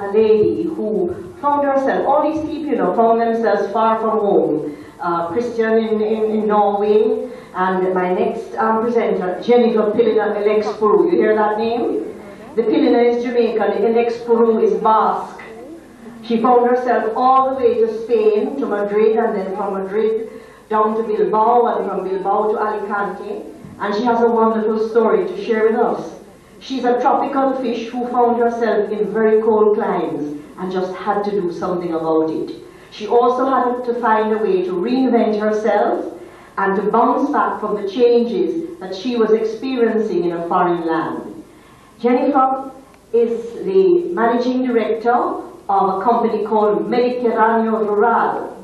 a lady who found herself, all these people, you know, found themselves far from home. Christian in Norway, and my next presenter, Jennifer Expo. You hear that name? The Pilina is Jamaican, the Expo is Basque. She found herself all the way to Spain, to Madrid, and then from Madrid down to Bilbao, and from Bilbao to Alicante. And she has a wonderful story to share with us. She's a tropical fish who found herself in very cold climes and just had to do something about it. She also had to find a way to reinvent herself and to bounce back from the changes that she was experiencing in a foreign land. Jennifer is the managing director of a company called Mediterráneo Rural.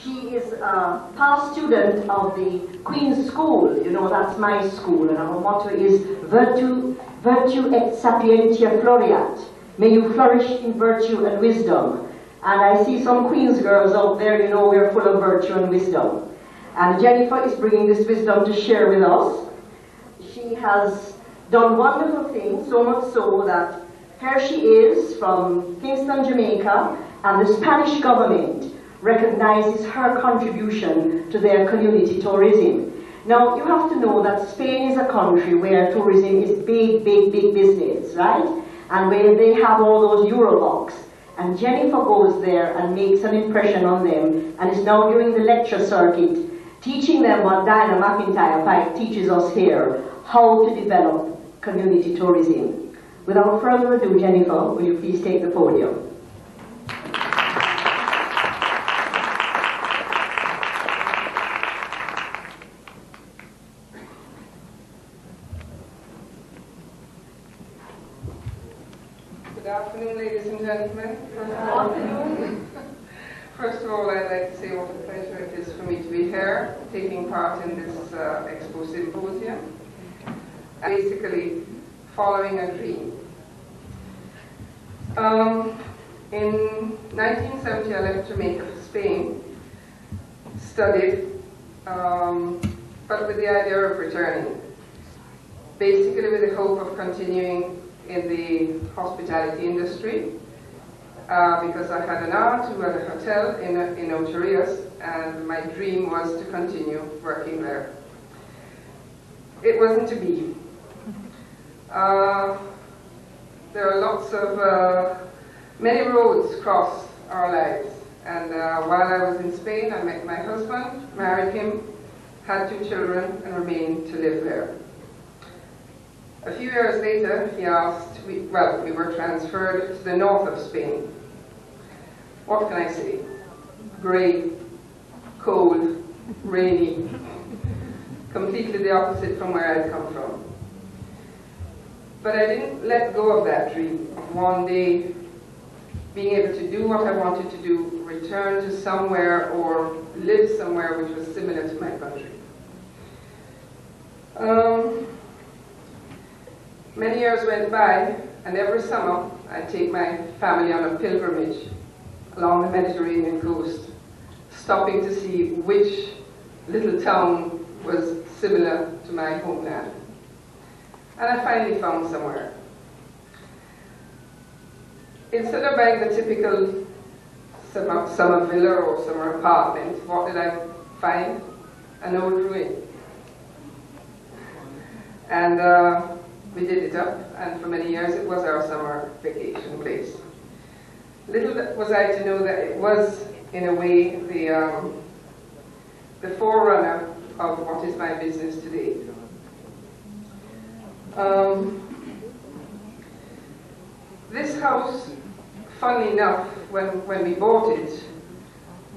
She is a past student of the Queen's School. You know, that's my school, and our motto is Virtue et Sapientia Floreat. May you flourish in virtue and wisdom. And I see some Queen's girls out there, you know, we're full of virtue and wisdom. And Jennifer is bringing this wisdom to share with us. She has done wonderful things, so much so that here she is from Kingston, Jamaica, and the Spanish government recognizes her contribution to their community tourism. Now, you have to know that Spain is a country where tourism is big, big, big business, right? And where they have all those Eurobucks. And Jennifer goes there and makes an impression on them, and is now doing the lecture circuit, teaching them what Diana McIntyre teaches us here, how to develop community tourism. Without further ado, Jennifer, will you please take the podium? Good afternoon, ladies and gentlemen. Good afternoon. First of all, I'd like to say what a pleasure it is for me to be here, taking part in this Expo Symposia, basically following a dream. In 1970, I left Jamaica for Spain, studied, but with the idea of returning, basically with the hope of continuing in the hospitality industry, because I had an aunt who had a hotel in Ocherias, and my dream was to continue working there. It wasn't to be. There are lots of, many roads cross our lives, and while I was in Spain, I met my husband, married him, had 2 children, and remained to live there. A few years later, he asked, we were transferred to the north of Spain. What can I say? Grey, cold, rainy, completely the opposite from where I'd come from. But I didn't let go of that dream of one day being able to do what I wanted to do, return to somewhere or live somewhere which was similar to my country. Many years went by, and every summer I'd take my family on a pilgrimage along the Mediterranean coast, stopping to see which little town was similar to my homeland. And I finally found somewhere. Instead of buying the typical summer villa or summer apartment, what did I find? An old ruin. And we did it up, and for many years it was our summer vacation place. Little was I to know that it was, in a way, the forerunner of what is my business today. This house, funnily enough, when we bought it,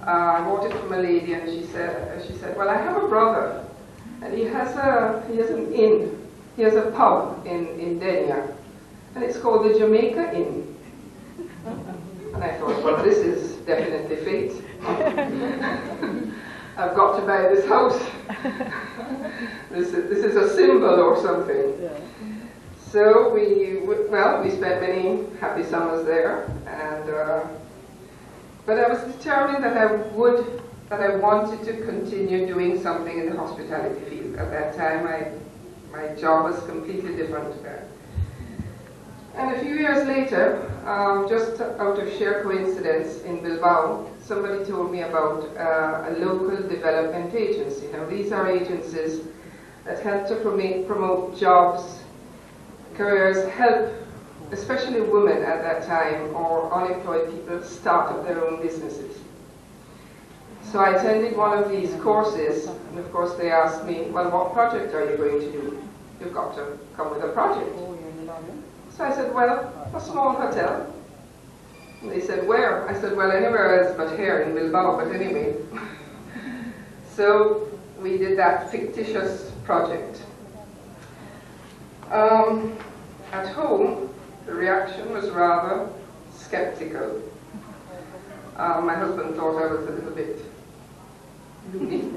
I bought it from a lady, and she said, well, I have a brother, and he has an inn. He has a pub in Denia, and it's called the Jamaica Inn. And I thought, well, this is definitely fate. I've got to buy this house. This is a symbol or something. Yeah. So we spent many happy summers there, and but I was determined that I wanted to continue doing something in the hospitality field. At that time, my job was completely different. And a few years later, just out of sheer coincidence in Bilbao, somebody told me about a local development agency. Now, these are agencies that help to promote jobs, careers, help especially women at that time or unemployed people start up their own businesses. So I attended one of these courses, and of course they asked me, well, what project are you going to do? You've got to come with a project. So I said, well, a small hotel. And they said, where? I said, well, anywhere else but here in Bilbao, but anyway. So we did that fictitious project. At home, the reaction was rather skeptical. My husband thought I was a little bit loony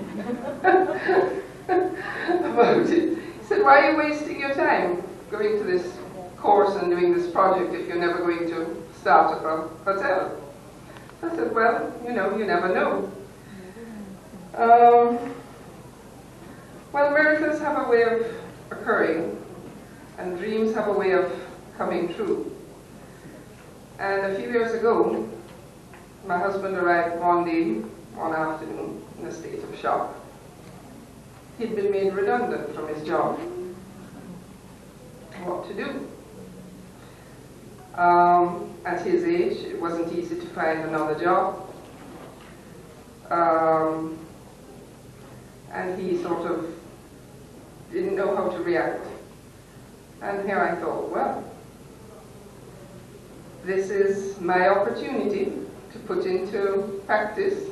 about it. He said, why are you wasting your time going to this course and doing this project if you're never going to start up a hotel? I said, well, you know, you never know. Well, miracles have a way of occurring, and dreams have a way of coming true. And a few years ago, my husband arrived one afternoon, in a state of shock. He'd been made redundant from his job. What to do? At his age, it wasn't easy to find another job. And he sort of didn't know how to react. And here I thought, well, this is my opportunity to put into practice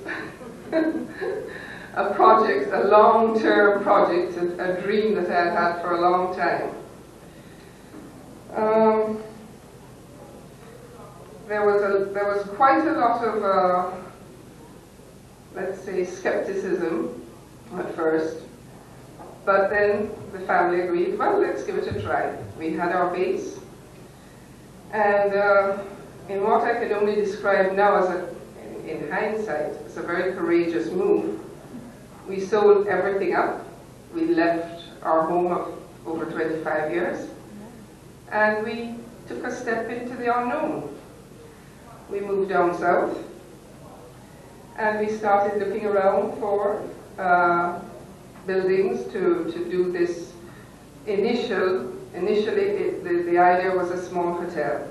a project, a long-term project, a dream that I had had for a long time. There was quite a lot of, let's say, skepticism at first, but then the family agreed, well, let's give it a try. We had our base, and in what I can only describe now as in hindsight, it's a very courageous move. We sold everything up. We left our home of over 25 years, and we took a step into the unknown. We moved down south, and we started looking around for buildings to do this. Initially, the idea was a small hotel.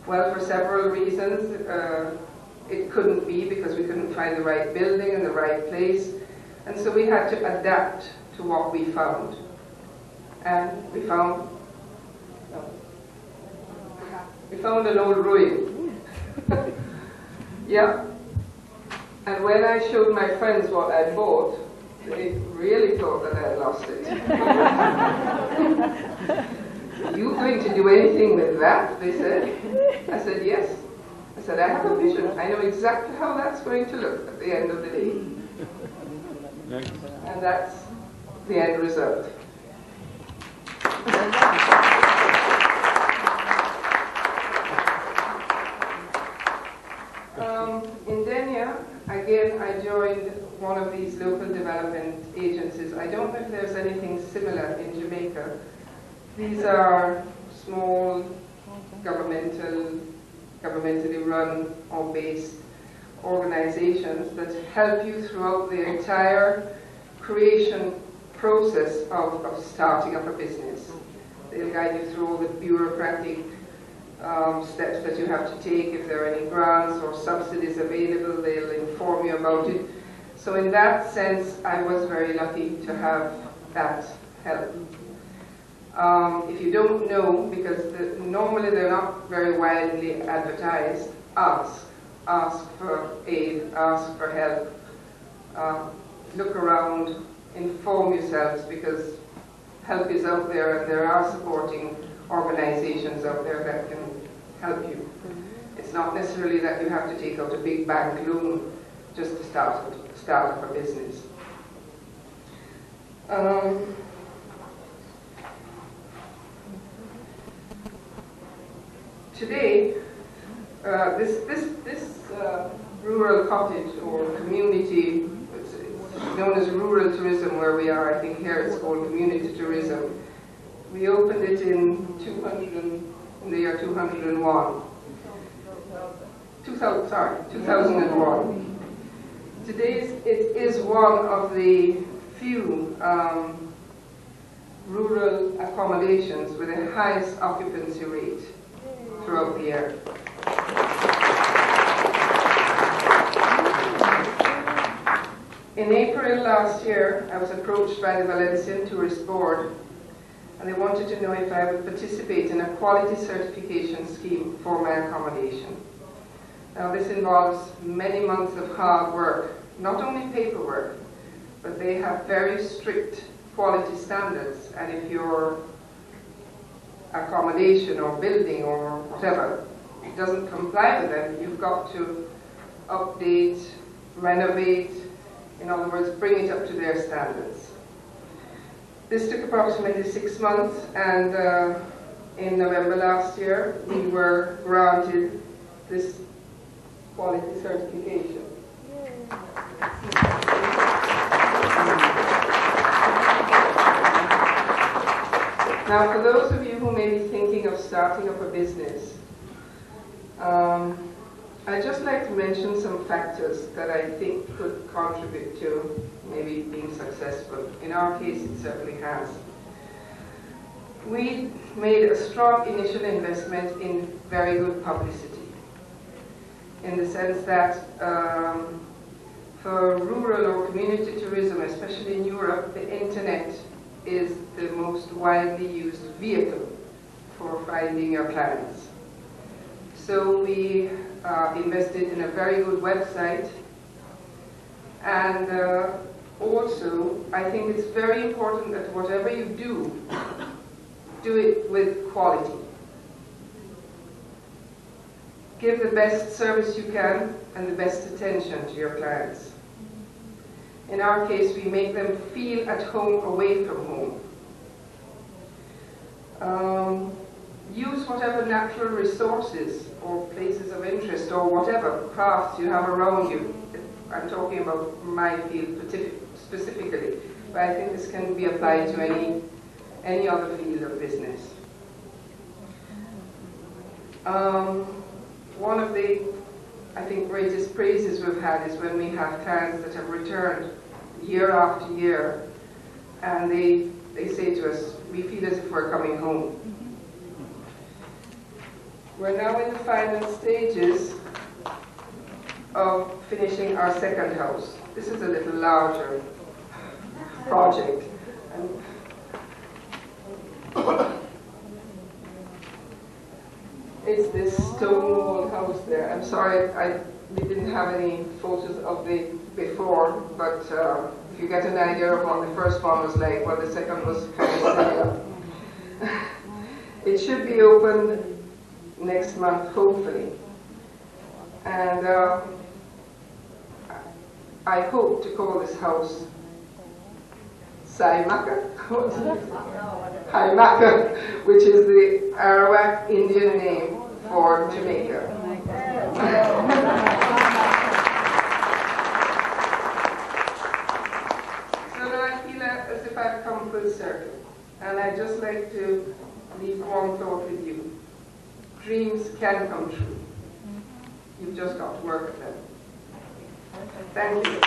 Well, for several reasons, it couldn't be because we couldn't find the right building and the right place, and so we had to adapt to what we found. And we found an old ruin. Yeah. And when I showed my friends what I bought, they really thought that I had lost it. Are you going to do anything with that? They said. I said, yes. I said, I have a vision. I know exactly how that's going to look at the end of the day. And that's the end result. In Denia, again, I joined one of these local development agencies. I don't know if there's anything similar in Jamaica. These are small, governmentally run or based organizations that help you throughout the entire creation process of starting up a business. They'll guide you through all the bureaucratic steps that you have to take. If there are any grants or subsidies available, they'll inform you about it. So in that sense, I was very lucky to have that help. If you don't know, because normally they're not very widely advertised, ask for aid, ask for help, look around, inform yourselves, because help is out there and there are supporting organizations out there that can help you. It's not necessarily that you have to take out a big bank loan just to start up a business. Today, this rural cottage or community, it's known as rural tourism where we are. I think here it's called community tourism. We opened it in in the year 2001. 2001. Today it is one of the few rural accommodations with the highest occupancy rate throughout the year. In April last year, I was approached by the Valencian Tourist Board, and they wanted to know if I would participate in a quality certification scheme for my accommodation. Now this involves many months of hard work, not only paperwork, but they have very strict quality standards, and if your accommodation or building or whatever doesn't comply with them, you've got to update, renovate, in other words, bring it up to their standards. This took approximately 6 months, and in November last year we were granted this quality certification. Now, for those of you who may be thinking of starting up a business, I'd just like to mention some factors that I think could contribute to maybe being successful. In our case, it certainly has. We made a strong initial investment in very good publicity, in the sense that for rural or community tourism, especially in Europe, the internet is the most widely used vehicle for finding your clients. So we invested in a very good website, and also I think it's very important that whatever you do it with quality. Give the best service you can and the best attention to your clients. In our case, we make them feel at home away from home. Use whatever natural resources or places of interest or whatever crafts you have around you. I'm talking about my field specifically, but I think this can be applied to any other field of business. One of the, I think, greatest praises we've had is when we have clients that have returned year after year, and they say to us, we feel as if we're coming home. We're now in the final stages of finishing our second house. This is a little larger project. It's this stone-walled house there. I'm sorry, we didn't have any photos of the before, but if you get an idea of what the first one was like, well, the second was kind of similar. It should be open next month, hopefully. And I hope to call this house Saimaka, Haimaka, which is the Arawak Indian name for Jamaica. So now I feel as if I've come full circle, and I'd just like to leave one thought with you. Dreams can come true. You've just got to work at them. Thank you.